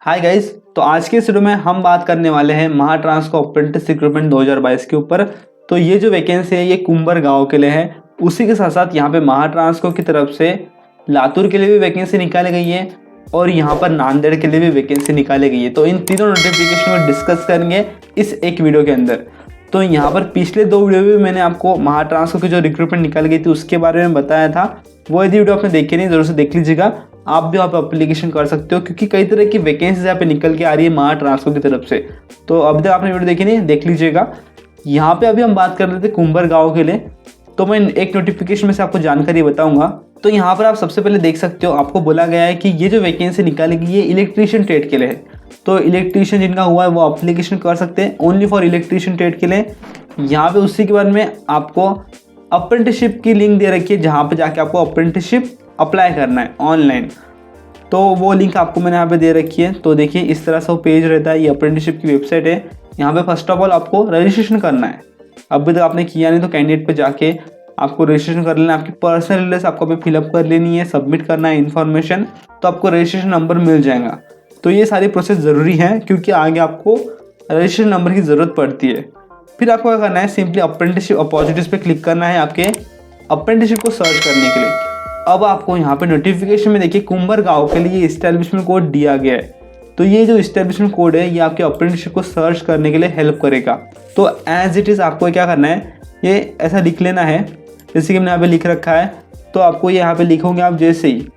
Hi guys. तो आज के इस वीडियो में हम बात करने वाले हैं महाट्रांसको अप्रेंटिस रिक्रूटमेंट 2022 के ऊपर। तो ये जो वैकेंसी है ये कुंबर गांव के लिए है। उसी के साथ साथ यहाँ पे महाट्रांसको की तरफ से लातूर के लिए भी वैकेंसी निकाली गई है और यहाँ पर नांदेड़ के लिए भी वैकेंसी निकाली गई है। तो इन तीनों नोटिफिकेशन को डिस्कस करेंगे इस एक वीडियो के अंदर। तो यहाँ पर पिछले दो वीडियो में मैंने आपको महाट्रांसको की जो रिक्रूटमेंट निकाली गई थी उसके बारे में बताया था। वो यदि वीडियो आपने देखी नहीं जरूर से देख लीजिएगा। आप भी यहाँ पे एप्लीकेशन कर सकते हो क्योंकि कई तरह की वैकेंसीज यहाँ पे निकल के आ रही है महाट्रांसको की तरफ से। तो अभी तक आपने वीडियो देखी नहीं, देख लीजिएगा। यहाँ पे अभी हम बात कर रहे थे कुंबर गांव के लिए। तो मैं एक नोटिफिकेशन में से आपको जानकारी बताऊंगा। तो यहाँ पर आप सबसे पहले देख सकते हो, आपको बोला गया है कि ये जो वैकेंसी निकाली गई है इलेक्ट्रीशियन ट्रेड के लिए है। तो इलेक्ट्रीशियन जिनका हुआ है वो एप्लीकेशन कर सकते हैं ओनली फॉर इलेक्ट्रीशियन ट्रेड के लिए। यहाँ पे उसी के बाद में आपको अप्रेंटिसशिप की लिंक दे रखी है जहाँ पे जाके आपको अप्रेंटिसशिप अप्लाई करना है ऑनलाइन। तो वो लिंक आपको मैंने यहाँ पे दे रखी है। तो देखिए इस तरह से वो पेज रहता है। ये अप्रेंटिसशिप की वेबसाइट है। यहाँ पे फर्स्ट ऑफ ऑल आपको रजिस्ट्रेशन करना है। अभी तक आपने किया नहीं तो कैंडिडेट पे जाके आपको रजिस्ट्रेशन कर लेना है। आपकी पर्सनल डिटेल्स आपको अभी फिलअप कर लेनी है, सबमिट करना है इन्फॉर्मेशन, तो आपको रजिस्ट्रेशन नंबर मिल जाएगा। तो ये सारी प्रोसेस ज़रूरी है क्योंकि आगे आपको रजिस्ट्रेशन नंबर की ज़रूरत पड़ती है। फिर आपको क्या करना है, सिंपली अप्रेंटिसशिप अपॉर्चुनिटीज़ पे क्लिक करना है आपके अप्रेंटिसशिप को सर्च करने के लिए। अब आपको यहाँ पे नोटिफिकेशन में देखिए कुंबर गांव के लिए इस्टेब्लिशमेंट कोड दिया गया है। तो ये जो इस्टेब्लिशमेंट कोड है ये आपके अप्रेंटिसशिप को सर्च करने के लिए हेल्प करेगा। तो एज इट इज़ आपको क्या करना है, ये ऐसा लिख लेना है जैसे कि मैंने यहाँ पे लिख रखा है। तो आपको ये यहाँ पे लिखोगे आप जैसे ही,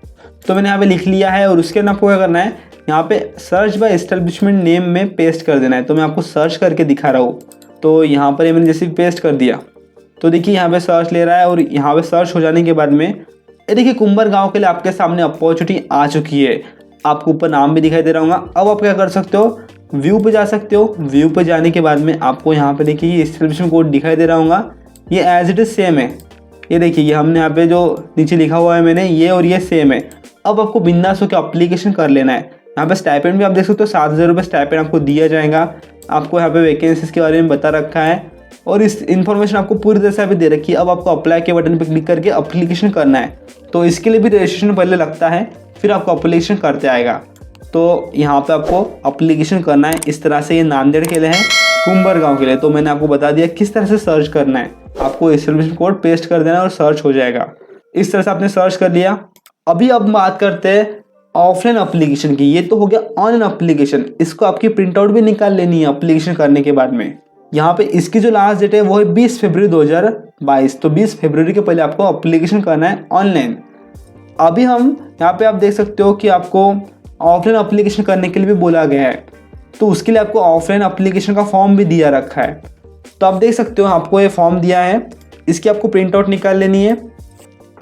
तो मैंने यहाँ पे लिख लिया है। और उसके अंदर आपको क्या करना है, यहाँ पे सर्च बाय एस्टेब्लिशमेंट नेम में पेस्ट कर देना है। तो मैं आपको सर्च करके दिखा रहा हूँ। तो यहाँ पर ये मैंने जैसे पेस्ट कर दिया तो देखिए यहाँ पे सर्च ले रहा है। और यहाँ पे सर्च हो जाने के बाद में ये देखिए कुंबर गांव के लिए आपके सामने अपॉर्चुनिटी आ चुकी है। आपको ऊपर नाम भी दिखाई दे रहा होगा। अब आप क्या कर सकते हो, व्यू पे जा सकते हो। व्यू पे जाने के बाद में आपको यहाँ पे देखिए ये एस्टेब्लिशमेंट कोड दिखाई दे रहा होगा। ये एज इट इज सेम है। ये देखिए ये हमने यहाँ पे जो नीचे लिखा हुआ है मैंने, ये और ये सेम है। अब आपको बिंदास होकर अप्लीकेशन कर लेना है। यहाँ पे स्टाइपेंड भी आप देख सकते हो, 7,000 रुपये स्टाइपेंड आपको दिया जाएगा। आपको यहाँ पे वैकेंसीज के बारे में बता रखा है और इस इन्फॉर्मेशन आपको पूरी तरह से अभी दे रखी है। अब आपको अप्लाई के बटन पर क्लिक करके अप्लीकेशन करना है। तो इसके लिए भी रजिस्ट्रेशन पहले लगता है, फिर आपको अप्लीकेशन करते आएगा। तो यहाँ पे आपको अप्लीकेशन करना है। इस तरह से ये नांदेड़ के लिए है, कुंबर गांव के लिए। तो मैंने आपको बता दिया किस तरह से सर्च करना है। आपको एस्टेब्लिशमेंट कोड पेस्ट कर देना और सर्च हो जाएगा। इस तरह से आपने सर्च कर लिया। अभी अब बात करते हैं ऑफलाइन अप्लीकेशन की। ये तो हो गया ऑनलाइन अप्लीकेशन। इसको आपकी प्रिंट आउट भी निकाल लेनी है अप्लीकेशन करने के बाद में। यहाँ पे इसकी जो लास्ट डेट है वो है 20 फरवरी 2022। तो 20 फरवरी के पहले आपको अप्लीकेशन करना है ऑनलाइन। अभी हम यहाँ पे आप देख सकते हो कि आपको ऑफलाइन अप्लीकेशन करने के लिए भी बोला गया है। तो उसके लिए आपको ऑफलाइन अप्लीकेशन का फॉर्म भी दिया रखा है। तो आप देख सकते हो आपको ये फॉर्म दिया है। इसकी आपको प्रिंट आउट निकाल लेनी है।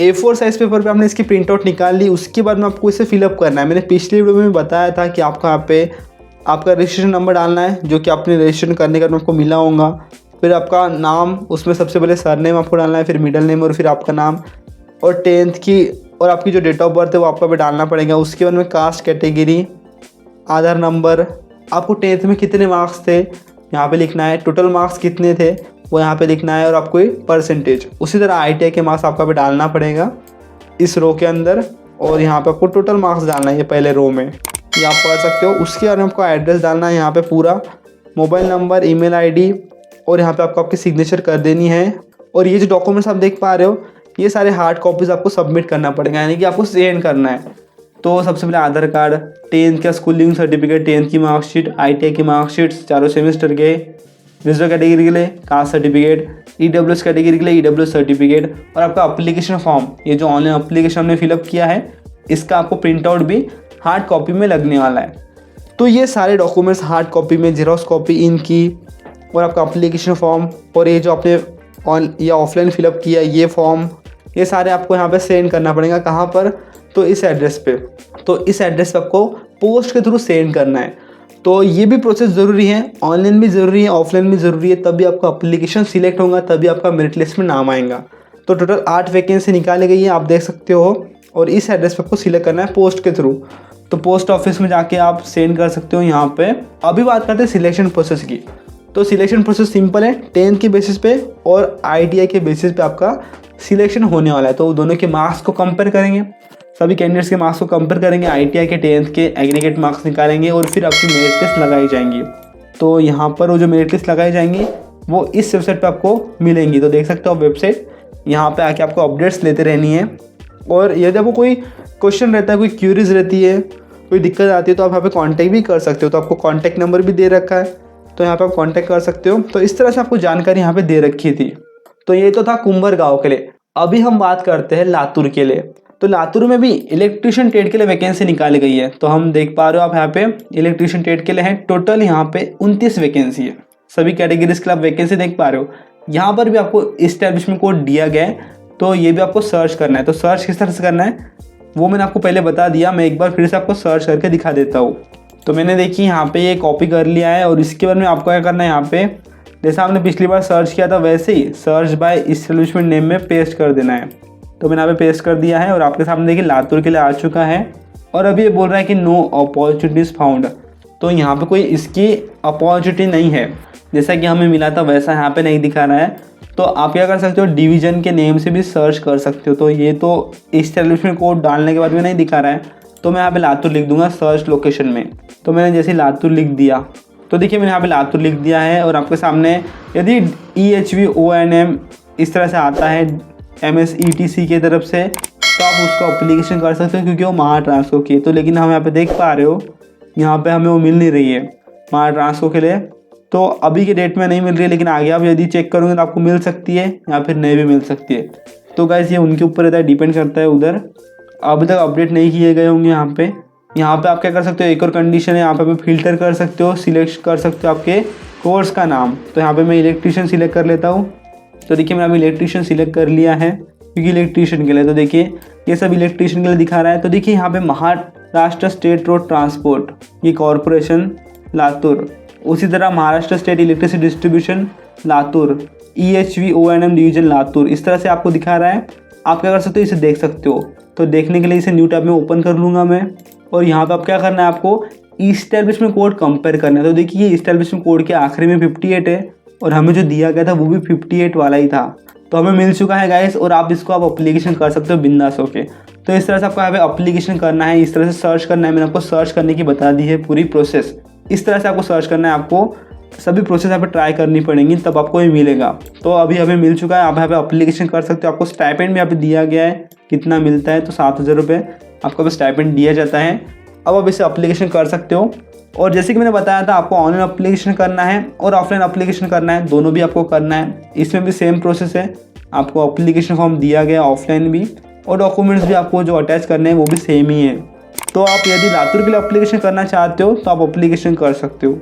A4 साइज पेपर पे आपने इसकी प्रिंट आउट निकाल ली। उसके बाद में आपको इसे फिलअप करना है। मैंने पिछली वीडियो में बताया था कि आपको यहाँ पे आपका रजिस्ट्रेशन नंबर डालना है जो कि आपने रजिस्ट्रेशन करने के बाद आपको मिला होगा। फिर आपका नाम, उसमें सबसे पहले सरनेम आपको डालना है, फिर मिडिल नेम और फिर आपका नाम, और 10th की और आपकी जो डेट ऑफ बर्थ है वो आपको पे डालना पड़ेगा। उसके बाद में कास्ट कैटेगरी, आधार नंबर, आपको 10th में कितने मार्क्स थे यहाँ पे लिखना है, टोटल मार्क्स कितने थे वो यहाँ पे लिखना है, और आपको परसेंटेज। उसी तरह ITI के मार्क्स आपका पे डालना पड़ेगा इस रो के अंदर। और यहाँ पे आपको टोटल मार्क्स डालना है ये पहले रो में, ये आप पढ़ सकते हो। उसके बाद में आपको एड्रेस डालना है यहाँ पे पूरा, मोबाइल नंबर, ईमेल ID, और यहाँ पे आपको आपकी सिग्नेचर कर देनी है। और ये जो डॉक्यूमेंट्स आप देख पा रहे हो ये सारे हार्ड कॉपीज़ आपको सबमिट करना पड़ेगा, यानी कि आपको सेंड करना है। तो सबसे पहले आधार कार्ड, 10th का स्कूलिंग सर्टिफिकेट, 10th की मार्कशीट, ITI की मार्कशीट चारों सेमेस्टर के, रिजर्व कैटेगरी के लिए कास्ट सर्टिफिकेट, EWS कैटेगरी के लिए EWS सर्टिफिकेट, और आपका अप्लीकेशन फॉर्म, ये जो ऑनलाइन अप्लीकेशन हमने फिलअप किया है इसका आपको प्रिंट आउट भी हार्ड कॉपी में लगने वाला है। तो ये सारे डॉक्यूमेंट्स हार्ड कॉपी में, जेरोक्स कॉपी इनकी, और आपका अप्लीकेशन फॉर्म, और ये जो आपने या ऑफलाइन फिलअप किया ये फॉर्म, ये सारे आपको यहाँ पे सेंड करना पड़ेगा। कहाँ पर, तो इस एड्रेस पे। तो इस एड्रेस पे आपको पोस्ट के थ्रू सेंड करना है। तो ये भी प्रोसेस ज़रूरी है, ऑनलाइन भी ज़रूरी है, ऑफलाइन भी ज़रूरी है। तभी आपका अप्लीकेशन सिलेक्ट होगा, तभी आपका मेरिट लिस्ट में नाम आएगा। तो टोटल 8 वैकेंसी निकाली गई है, आप देख सकते हो। और इस एड्रेस पे आपको सिलेक्ट करना है पोस्ट के थ्रू। तो पोस्ट ऑफिस में जाके आप सेंड कर सकते हो यहाँ पे। अभी बात करते हैं सिलेक्शन प्रोसेस की। तो सिलेक्शन प्रोसेस सिंपल है, 10th के बेसिस पे और ITI के बेसिस पे आपका सिलेक्शन होने वाला है। तो दोनों के मार्क्स को कंपेयर करेंगे, सभी कैंडिडेट्स के मार्क्स को कंपेयर करेंगे, ITI के 10th के एग्रीगेट मार्क्स निकालेंगे और फिर आपकी मेरिट लिस्ट लगाई जाएंगी। तो यहाँ पर वो जो मेरिट लिस्ट लगाई जाएंगी वो इस वेबसाइट पर आपको मिलेंगी। तो देख सकते हो आप वेबसाइट, यहाँ पे आके आपको अपडेट्स लेते रहनी है। और यदि आपको कोई क्वेश्चन रहता है, कोई क्यूरीज रहती है, कोई दिक्कत आती है, तो आप यहाँ पे कांटेक्ट भी कर सकते हो। तो आपको कांटेक्ट नंबर भी दे रखा है, तो यहाँ पे आप कांटेक्ट कर सकते हो। तो इस तरह से आपको जानकारी यहाँ पे दे रखी थी। तो ये तो था कुंबर गाँव के लिए। अभी हम बात करते हैं लातूर के लिए। तो लातूर में भी इलेक्ट्रीशियन ट्रेड के लिए वैकेंसी निकाली गई है। तो हम देख पा रहे हो आप यहाँ पे इलेक्ट्रीशियन ट्रेड के लिए है टोटल यहाँ पे 29 वैकेंसी है। सभी कैटेगरीज के लिए आप वैकेंसी देख पा रहे हो। यहाँ पर भी आपको इस्टेब्लिशमेंट कोड दिया गया है, तो ये भी आपको सर्च करना है। तो सर्च किस तरह से करना है वो मैंने आपको पहले बता दिया, मैं एक बार फिर से आपको सर्च करके दिखा देता हूँ। तो मैंने देखी यहाँ पे ये कॉपी कर लिया है और इसके बाद में आपको क्या करना है, यहाँ पे जैसा आपने पिछली बार सर्च किया था वैसे ही सर्च बाय इस्टेब्लिशमेंट नेम में पेस्ट कर देना है। तो मैंने यहाँ पे पेस्ट कर दिया है और आपके सामने देखिए लातूर के लिए आ चुका है। और अभी ये बोल रहा है कि नो अपॉर्चुनिटीज़ फाउंड, तो यहाँ पे कोई इसकी अपॉर्चुनिटी नहीं है। जैसा कि हमें मिला था वैसा यहाँ पे नहीं दिखा रहा है। तो आप क्या कर सकते हो, डिवीज़न के नेम से भी सर्च कर सकते हो। तो ये तो इस्टेब्लिशमेंट कोड डालने के बाद में नहीं दिखा रहा है, तो मैं यहाँ पे लातूर लिख दूंगा सर्च लोकेशन में। तो मैंने जैसे लातूर लिख दिया, तो देखिए मैंने यहाँ पे लातूर लिख दिया है। और आपके सामने यदि EHVONM इस तरह से आता है MSETC की तरफ से, तो आप उसको अप्लीकेशन कर सकते हो क्योंकि वो महा ट्रांसको की है। तो लेकिन हम यहाँ पे देख पा रहे हो यहाँ पे हमें वो मिल नहीं रही है महा ट्रांसको के लिए। तो अभी के डेट में नहीं मिल रही है, लेकिन आगे आप यदि चेक करोगे तो आपको मिल सकती है या फिर नहीं भी मिल सकती है। तो गाइस ये उनके ऊपर रहता है, डिपेंड करता है। उधर अभी तक अपडेट नहीं किए गए होंगे। यहाँ पे आप क्या कर सकते हो, एक और कंडीशन है, यहाँ पे फिल्टर कर सकते हो, सिलेक्ट कर सकते हो आपके कोर्स का नाम। तो यहाँ पे मैं इलेक्ट्रीशियन सिलेक्ट कर लेता हूँ। तो देखिए मैंने अभी इलेक्ट्रीशियन सिलेक्ट कर लिया है क्योंकि इलेक्ट्रीशियन के लिए। तो देखिए ये सब इलेक्ट्रीशियन के लिए दिखा रहा है। तो देखिए यहाँ पे महाराष्ट्र स्टेट रोड ट्रांसपोर्ट ये कॉरपोरेशन लातूर, उसी तरह Maharashtra state electricity distribution Latur, EHVONM division Latur, इस तरह से आपको दिखा रहा है। आप क्या कर सकते हो, इसे देख सकते हो। तो देखने के लिए इसे न्यू टैब में ओपन कर लूँगा मैं। और यहाँ पे आप क्या करना है, आपको इस्टेब्लिशमेंट कोड कंपेयर करना है। तो देखिए ये इस्टेब्लिशमेंट कोड के आखिरी में 58 है और हमें जो दिया गया था वो भी 58 वाला ही था। तो हमें मिल चुका है गाइस, और आप इसको आप अप्लीकेशन कर सकते हो बिंदास होके। तो इस तरह से आपको यहाँ पे अप्लीकेशन करना है, इस तरह से सर्च करना है। मैंने आपको सर्च करने की बता दी है पूरी प्रोसेस। इस तरह से आपको सर्च करना है, आपको सभी प्रोसेस यहाँ पे ट्राई करनी पड़ेंगी, तब आपको ये मिलेगा। तो अभी हमें मिल चुका है, आप यहाँ पे अप्लीकेशन कर सकते हो। आपको स्टाइपेंड भी यहाँ पे दिया गया है, कितना मिलता है तो 7,000 रुपये आपको स्टाइपेंड दिया जाता है। अब आप इसे अप्लीकेशन कर सकते हो। और जैसे कि मैंने बताया था, आपको ऑनलाइन अप्लीकेशन करना है और ऑफलाइन अप्लीकेशन करना है, दोनों भी आपको करना है। इसमें भी सेम प्रोसेस है, आपको अप्लीकेशन फॉर्म दिया गया ऑफलाइन भी, और डॉक्यूमेंट्स भी आपको जो अटैच करने हैं वो भी सेम ही है। तो आप यदि लातूर के लिए अप्लीकेशन करना चाहते हो तो आप अप्लीकेशन कर सकते हो।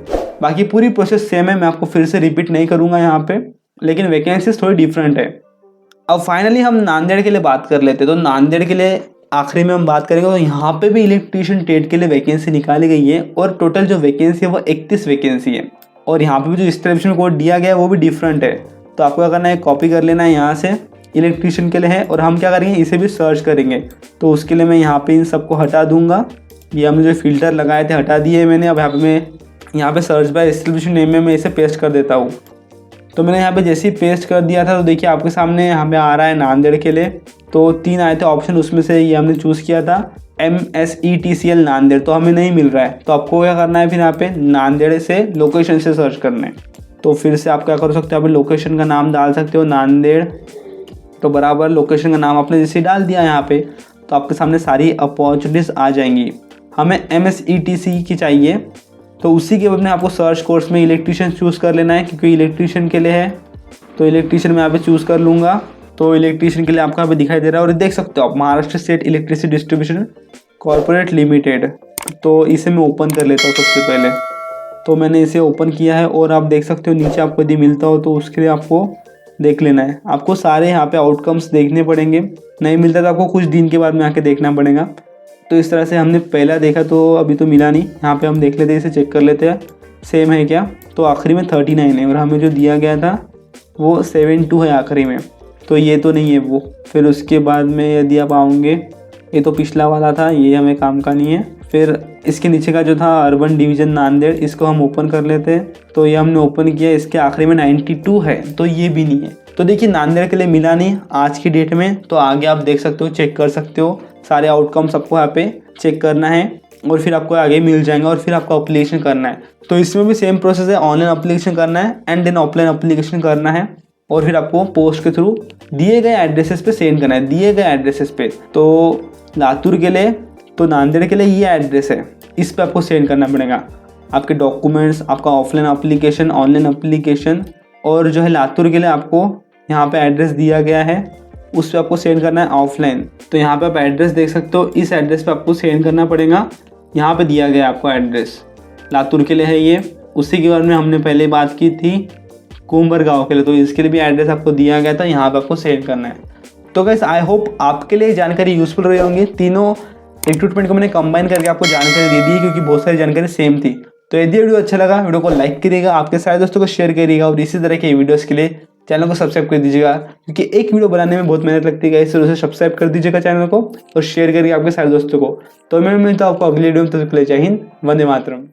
बाकी पूरी प्रोसेस सेम है, मैं आपको फिर से रिपीट नहीं करूँगा यहाँ पे, लेकिन वैकेंसीज थोड़ी डिफरेंट है। अब फाइनली हम नांदेड़ के लिए बात कर लेते हैं। तो नांदेड़ के लिए आखिरी में हम बात करेंगे। तो यहाँ पे भी इलेक्ट्रीशियन ट्रेड के लिए वैकेंसी निकाली गई है और टोटल जो वैकेंसी है वो 31 वैकेंसी है। और यहाँ पे भी जो इस्टेब्लिशमेंट कोड दिया गया है वो भी डिफरेंट है। तो आपको क्या करना है, कॉपी कर लेना है यहाँ से, इलेक्ट्रीशियन के लिए है। और हम क्या करेंगे, इसे भी सर्च करेंगे। तो उसके लिए मैं यहाँ पे इन सबको हटा दूंगा। ये हमने जो फिल्टर लगाए थे हटा दिए मैंने। अब यहाँ पे सर्च बाय इस्टेब्लिशमेंट नेम में मैं इसे पेस्ट कर देता हूँ। तो मैंने यहाँ पे जैसे ही पेस्ट कर दिया था, तो देखिए आपके सामने यहाँ पे आ रहा है नांदेड़ के लिए। तो 3 आए थे ऑप्शन, उसमें से ये हमने चूज़ किया था MSETCL नांदेड़, तो हमें नहीं मिल रहा है। तो आपको क्या करना है, फिर यहाँ पे नांदेड़ से लोकेशन से सर्च करना है। तो फिर से आप क्या कर सकते हो, यहाँ पे लोकेशन का नाम डाल सकते हो नांदेड़। तो बराबर लोकेशन का नाम आपने जैसे डाल दिया यहाँ पे, तो आपके सामने सारी अपॉर्चुनिटीज़ आ जाएंगी। हमें MSETC की चाहिए, तो उसी के बाद में आपको सर्च कोर्स में इलेक्ट्रीशियन चूज़ कर लेना है, क्योंकि इलेक्ट्रीशियन के लिए है। तो इलेक्ट्रीशियन मैं यहाँ पे चूज़ कर लूँगा। तो इलेक्ट्रीशियन के लिए आपका यहाँ पे दिखाई दे रहा है, और देख सकते हो आप Maharashtra state electricity distribution corporate limited. तो इसे मैं ओपन कर लेता हूँ सबसे पहले। तो मैंने इसे ओपन किया है, और आप देख सकते हो नीचे आपको यदि मिलता हो तो उसके लिए आपको देख लेना है। आपको सारे यहाँ पे आउटकम्स देखने पड़ेंगे, नहीं मिलता तो आपको कुछ दिन के बाद में आके देखना पड़ेगा। तो इस तरह से हमने पहला देखा, तो अभी तो मिला नहीं। यहाँ पे हम देख लेते हैं, इसे चेक कर लेते हैं सेम है क्या। तो आखिरी में 39 है, और हमें जो दिया गया था वो 72 है आखिरी में। तो ये तो नहीं है वो। फिर उसके बाद में यदि आप आओगे, ये तो पिछला वाला था, ये हमें काम का नहीं है। फिर इसके नीचे का जो था अर्बन डिवीज़न नांदेड़, इसको हम ओपन कर लेते हैं। तो ये हमने ओपन किया, इसके आखिरी में 92 है, तो ये भी नहीं है। तो देखिए नांदेड़ के लिए मिला नहीं आज की डेट में। तो आगे आप देख सकते हो, चेक कर सकते हो सारे आउटकम्स आपको यहाँ पे चेक करना है और फिर आपको आगे मिल जाएंगे और फिर आपको अप्लीकेशन करना है। तो इसमें भी सेम प्रोसेस है, ऑनलाइन अप्लीकेशन करना है एंड देन ऑफलाइन अप्लीकेशन करना है और फिर आपको पोस्ट के थ्रू दिए गए एड्रेसेस पे सेंड करना है, दिए गए एड्रेसेस पे। तो लातूर के लिए, तो नांदेड़ के लिए ये एड्रेस है, इस पे आपको सेंड करना पड़ेगा आपके डॉक्यूमेंट्स, आपका ऑफलाइन अप्लीकेशन, ऑनलाइन अप्लीकेशन। और जो है लातूर के लिए आपको यहाँ पे एड्रेस दिया गया है, उस पर आपको सेंड करना है ऑफलाइन। तो यहाँ पे आप एड्रेस देख सकते हो, इस एड्रेस पे आपको सेंड करना पड़ेगा। यहाँ पे दिया गया आपको एड्रेस लातूर के लिए है ये, उसी के बारे में हमने पहले बात की थी कुंबर गाँव के लिए, तो इसके लिए भी एड्रेस आपको दिया गया था, यहाँ पे आपको सेंड करना है। तो गाइस आई होप आपके लिए जानकारी यूजफुल रही होंगी। तीनों रिक्रूटमेंट को मैंने कंबाइन करके आपको जानकारी दे दी क्योंकि बहुत सारी जानकारी सेम थी। तो यदि वीडियो अच्छा लगा, वीडियो को लाइक करिएगा, आपके सारे दोस्तों को शेयर करिएगा और इसी तरह के वीडियोस के लिए चैनल को सब्सक्राइब कर दीजिएगा क्योंकि एक वीडियो बनाने में बहुत मेहनत लगती है। इससे सब्सक्राइब कर दीजिएगा चैनल को और शेयर करिए आपके सारे दोस्तों को। तो मैं मिलता हूं आपको अगली वीडियो में, तब तक के लिए जय हिंद, वंदे मातरम।